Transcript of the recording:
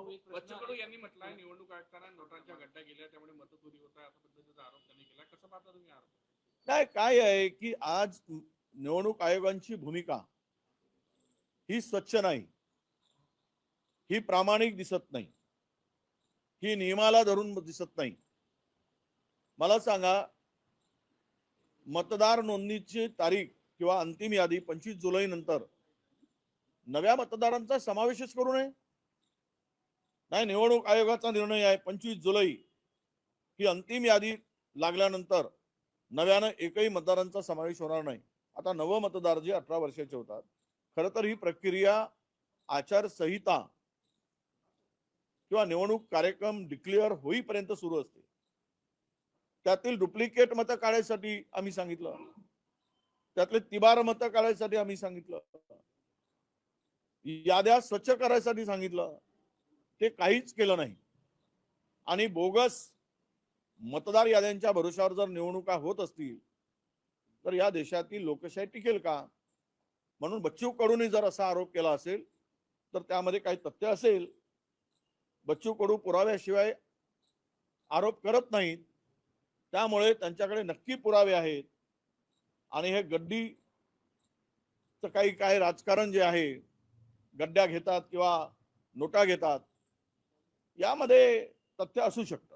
बच्चू कडू यांनी म्हटलंय निवडणूक आयोगांना नोटांच्या गड्ड्या गेल्या त्यामुळे मतचोरी होत आहे असा पद्धतीचा आरोप त्यांनी केला. कसं पाहता तुम्ही आरोप? काय आहे की आज निवडणूक आयोगांची भूमिका ही स्वच्छ नाही, ही प्रामाणिक दिसत नाही, ही नियमाला धरून दिसत नाही. मला सांगा, मतदार नोंदणीची तारीख किंवा अंतिम यादी 25 जुलै नंतर नव्या मतदारांचा समावेशच करू नये. नाही, निवडणूक आयोगाचा निर्णय आहे 25 जुलै ही अंतिम यादी लागल्यानंतर नव्यानं एकही मतदारांचा समावेश होणार नाही. आता नव मतदार जे 18 वर्षाचे होतात, खरं तर ही प्रक्रिया आचारसंहिता किंवा निवडणूक कार्यक्रम डिक्लेअर होईपर्यंत सुरू असते. त्यातील डुप्लिकेट मतं काढायसाठी आम्ही सांगितलं, त्यातले तिबार मतं काढायसाठी आम्ही सांगितलं, याद्या स्वच्छ करायसाठी सांगितलं. ते काहीच केलं नाही. आणि बोगस मतदार याद्यांच्या भरोशावर जर निवडणुका होत असतील तर या देशातील लोकशाही टिकेल का? म्हणून बच्चू कडूंनी जर असा आरोप केला असेल तर त्यामध्ये काही तथ्य असेल. बच्चू कडू पुराव्याशिवाय आरोप करत नाहीत, त्यामुळे त्यांच्याकडे नक्की पुरावे आहेत. आणि हे गड्डीचं काही राजकारण जे आहे, गड्ड्या घेतात किंवा नोटा घेतात, यामध्ये तथ्य असू शकतं.